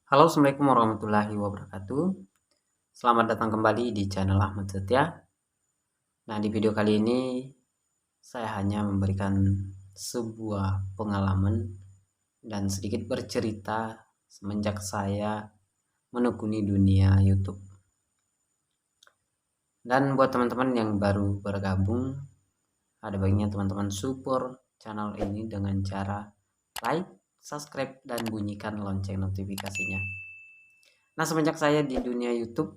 Halo, assalamualaikum warahmatullahi wabarakatuh. Selamat datang kembali di channel Ahmad Setia. Nah, di video kali ini saya hanya memberikan sebuah pengalaman dan sedikit bercerita semenjak saya menekuni dunia YouTube. Dan buat teman-teman yang baru bergabung, ada baiknya teman-teman support channel ini dengan cara like, subscribe, dan bunyikan lonceng notifikasinya. Nah, semenjak saya di dunia YouTube,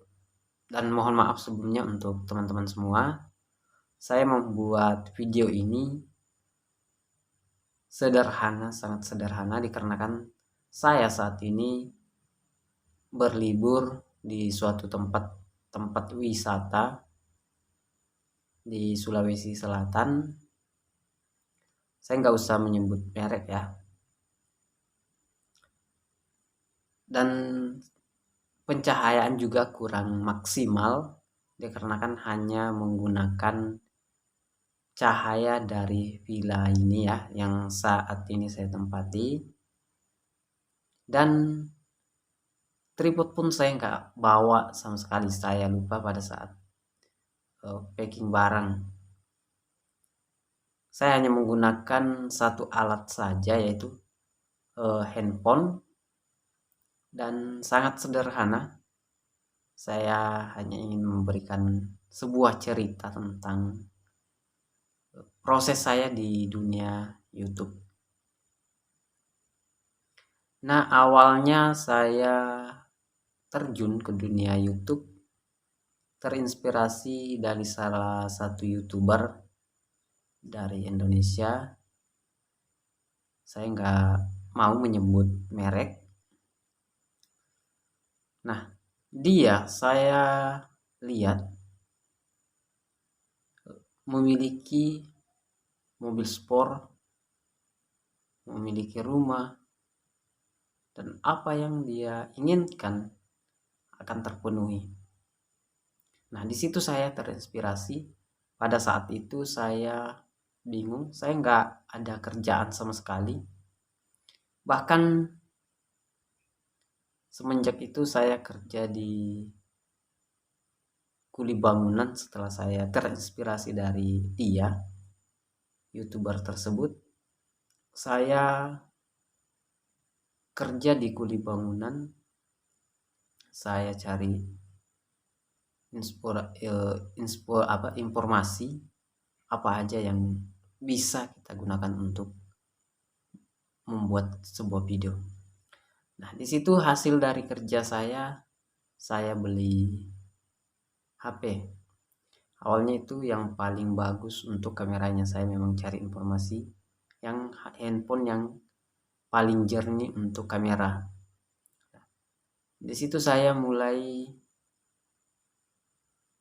dan mohon maaf sebelumnya untuk teman-teman semua, saya membuat video ini sederhana, sangat sederhana, dikarenakan saya saat ini berlibur di suatu tempat wisata di Sulawesi Selatan. Saya nggak usah menyebut merek ya. Dan pencahayaan juga kurang maksimal, dikarenakan hanya menggunakan cahaya dari villa ini ya, yang saat ini saya tempati. Dan tripod pun saya nggak bawa sama sekali, saya lupa pada saat packing barang. Saya hanya menggunakan satu alat saja, yaitu handphone, dan sangat sederhana. Saya hanya ingin memberikan sebuah cerita tentang proses saya di dunia YouTube. Nah, awalnya saya terjun ke dunia YouTube terinspirasi dari salah satu YouTuber dari Indonesia. Saya nggak mau menyebut merek. Nah, dia saya lihat memiliki mobil sport, memiliki rumah, dan apa yang dia inginkan akan terpenuhi. Nah, di situ saya terinspirasi. Pada saat itu saya bingung, saya nggak ada kerjaan sama sekali. Bahkan semenjak itu saya kerja di kuli bangunan setelah saya terinspirasi dari dia, YouTuber tersebut. Saya kerja di kuli bangunan, saya cari informasi apa aja yang bisa kita gunakan untuk membuat sebuah video. Nah, di situ hasil dari kerja saya beli HP. Awalnya itu yang paling bagus untuk kameranya, saya memang cari informasi yang handphone yang paling jernih untuk kamera. Di situ saya mulai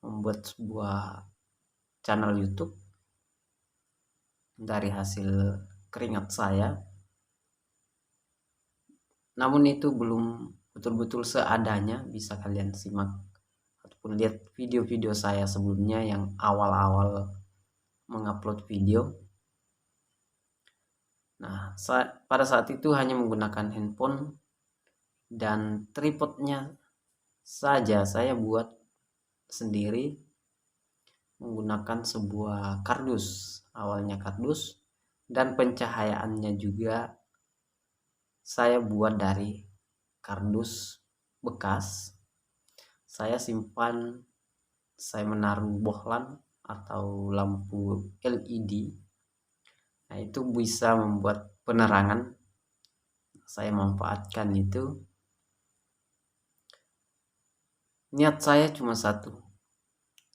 membuat sebuah channel YouTube dari hasil keringat saya. Namun itu belum betul-betul seadanya, bisa kalian simak ataupun lihat video-video saya sebelumnya yang awal-awal mengupload video. Nah, pada saat itu hanya menggunakan handphone dan tripodnya saja saya buat sendiri menggunakan sebuah kardus. Awalnya kardus, dan pencahayaannya juga saya buat dari kardus bekas. Saya simpan, saya menaruh bohlam atau lampu LED. Nah, itu bisa membuat penerangan. Saya manfaatkan itu. Niat saya cuma satu,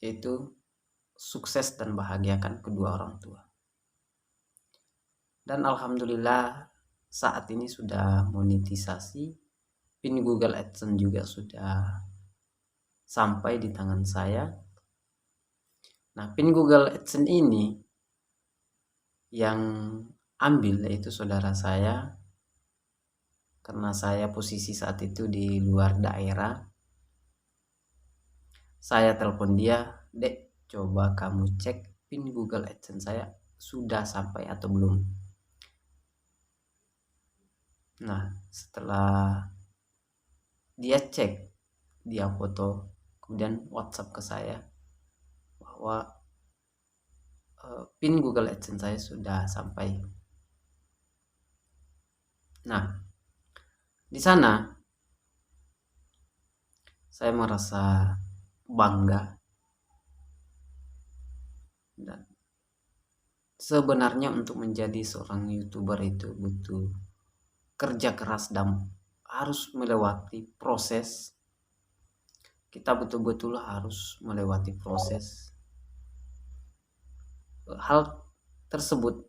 yaitu sukses dan bahagiakan kedua orang tua. Dan alhamdulillah saat ini sudah monetisasi, pin Google AdSense juga sudah sampai di tangan saya. Nah, pin Google AdSense ini yang ambil yaitu saudara saya, karena saya posisi saat itu di luar daerah. Saya telepon dia, "Dek, coba kamu cek pin Google AdSense saya sudah sampai atau belum." Nah, setelah dia cek, dia foto, kemudian WhatsApp ke saya bahwa PIN Google AdSense saya sudah sampai. Nah, di sana saya merasa bangga, dan sebenarnya untuk menjadi seorang YouTuber itu butuh kerja keras dan harus melewati proses. Kita betul-betul harus melewati proses. Hal tersebut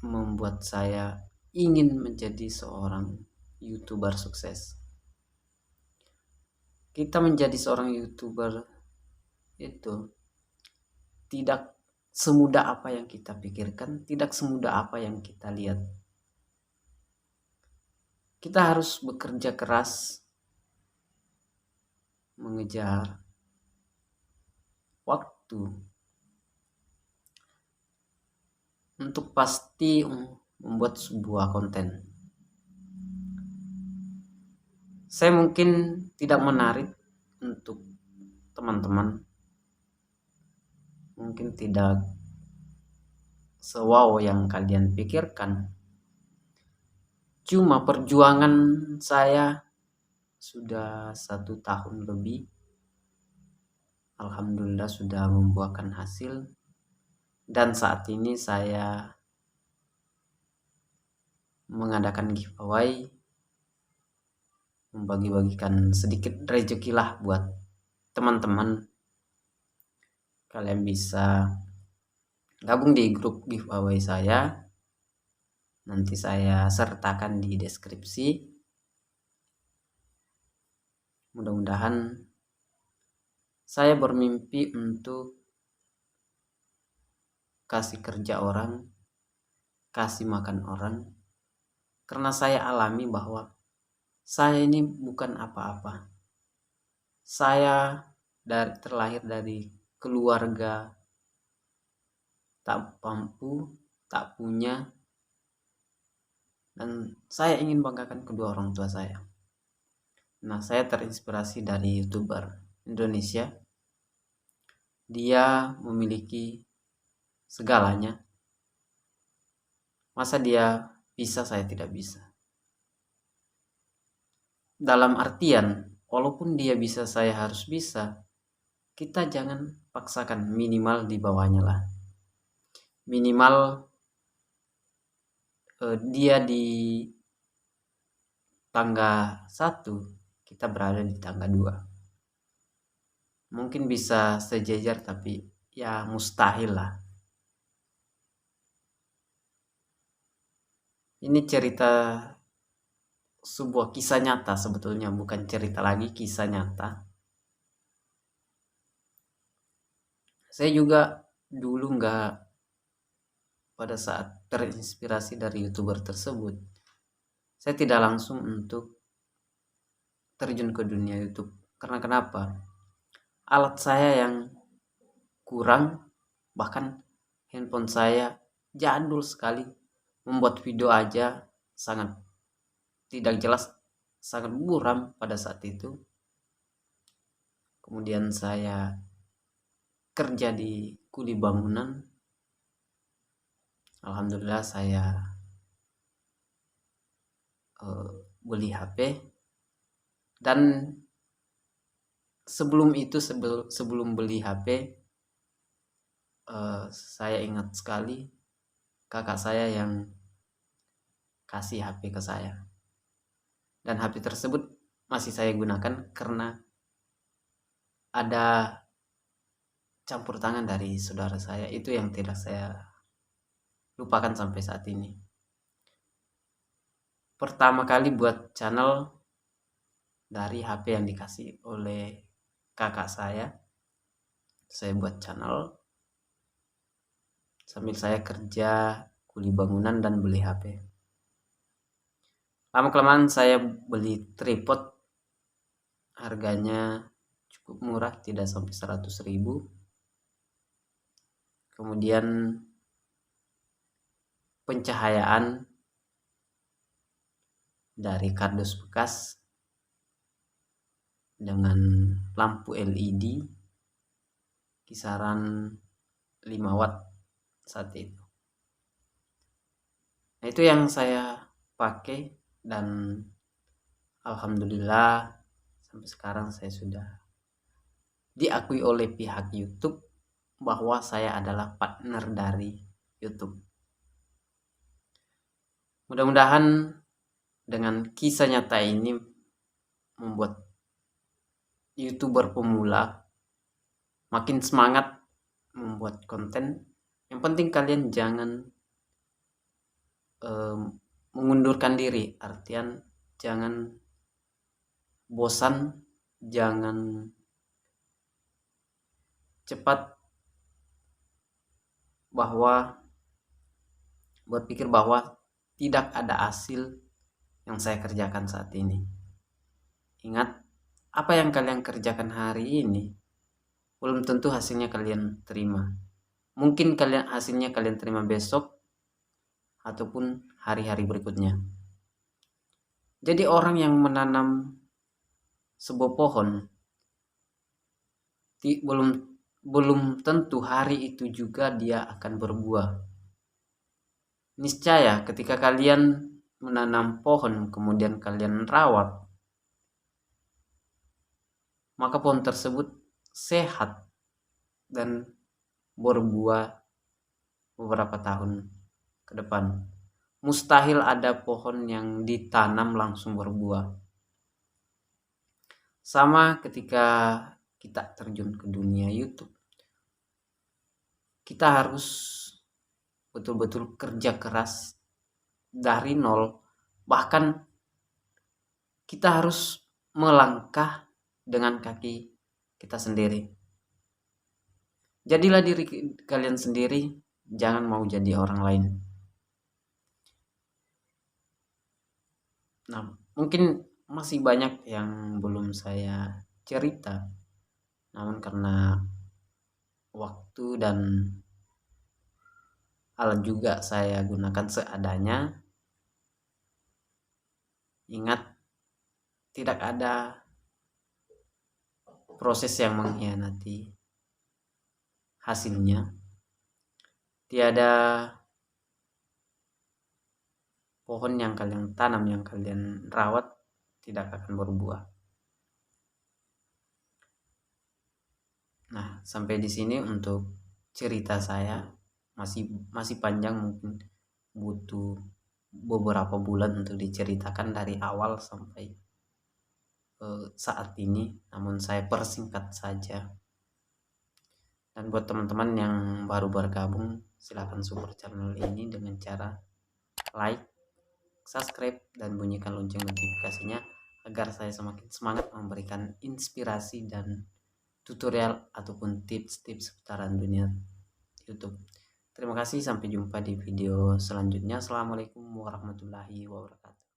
membuat saya ingin menjadi seorang YouTuber sukses. Kita menjadi seorang YouTuber itu tidak semudah apa yang kita pikirkan, tidak semudah apa yang kita lihat. Kita harus bekerja keras mengejar waktu untuk pasti membuat sebuah konten. Saya mungkin tidak menarik untuk teman-teman, mungkin tidak sewow yang kalian pikirkan. Cuma perjuangan saya sudah 1 tahun lebih, alhamdulillah sudah membuahkan hasil. Dan saat ini saya mengadakan giveaway, membagi-bagikan sedikit rezeki lah buat teman-teman. Kalian bisa gabung di grup giveaway saya, nanti saya sertakan di deskripsi. Mudah-mudahan saya bermimpi untuk kasih kerja orang, kasih makan orang, karena saya alami bahwa saya ini bukan apa-apa. Saya terlahir dari keluarga tak mampu, tak punya, dan saya ingin banggakan kedua orang tua saya. Nah, saya terinspirasi dari YouTuber Indonesia. Dia memiliki segalanya. Masa dia bisa, saya tidak bisa? Dalam artian, walaupun dia bisa, saya harus bisa. Kita jangan paksakan, minimal di bawahnya lah. Minimal dia di tangga 1, kita berada di tangga 2. Mungkin bisa sejajar, tapi ya mustahil lah. Ini cerita sebuah kisah nyata sebetulnya, bukan cerita lagi, kisah nyata. Saya juga dulu pada saat terinspirasi dari YouTuber tersebut, saya tidak langsung untuk terjun ke dunia YouTube. Karena kenapa? Alat saya yang kurang, bahkan handphone saya jadul sekali. Membuat video aja sangat tidak jelas, sangat buram pada saat itu. Kemudian saya kerja di kuli bangunan. Alhamdulillah saya beli HP. Dan sebelum itu, sebelum beli HP, saya ingat sekali kakak saya yang kasih HP ke saya. Dan HP tersebut masih saya gunakan karena ada campur tangan dari saudara saya. Itu yang tidak saya lupakan sampai saat ini. Pertama kali buat channel dari HP yang dikasih oleh kakak saya buat channel sambil saya kerja kuli bangunan dan beli HP. Lama-kelamaan saya beli tripod, harganya cukup murah, tidak sampai 100.000. Kemudian pencahayaan dari kardus bekas, dengan lampu LED kisaran 5 watt saat itu. Nah, itu yang saya pakai dan alhamdulillah sampai sekarang saya sudah diakui oleh pihak YouTube bahwa saya adalah partner dari YouTube. Mudah-mudahan dengan kisah nyata ini membuat YouTuber pemula makin semangat membuat konten. Yang penting kalian jangan mengundurkan diri, artian jangan bosan, jangan cepat berpikir bahwa tidak ada hasil yang saya kerjakan saat ini. Ingat, apa yang kalian kerjakan hari ini belum tentu hasilnya kalian terima. Mungkin hasilnya kalian terima besok ataupun hari-hari berikutnya. Jadi orang yang menanam sebuah pohon belum tentu hari itu juga dia akan berbuah. Niscaya ketika kalian menanam pohon kemudian kalian rawat, maka pohon tersebut sehat dan berbuah beberapa tahun ke depan. Mustahil ada pohon yang ditanam langsung berbuah. Sama ketika kita terjun ke dunia YouTube, kita harus betul-betul kerja keras dari nol, bahkan kita harus melangkah dengan kaki kita sendiri. Jadilah diri kalian sendiri, jangan mau jadi orang lain. Nah, mungkin masih banyak yang belum saya cerita, namun karena waktu dan alat juga saya gunakan seadanya. Ingat, tidak ada proses yang mengkhianati hasilnya. Tiada pohon yang kalian tanam, yang kalian rawat tidak akan berbuah. Nah, sampai di sini untuk cerita saya. Masih panjang, mungkin butuh beberapa bulan untuk diceritakan dari awal sampai saat ini, namun saya persingkat saja. Dan buat teman-teman yang baru bergabung, silakan support channel ini dengan cara like, subscribe, dan bunyikan lonceng notifikasinya agar saya semakin semangat memberikan inspirasi dan tutorial ataupun tips-tips seputaran dunia YouTube. Terima kasih, sampai jumpa di video selanjutnya. Assalamualaikum warahmatullahi wabarakatuh.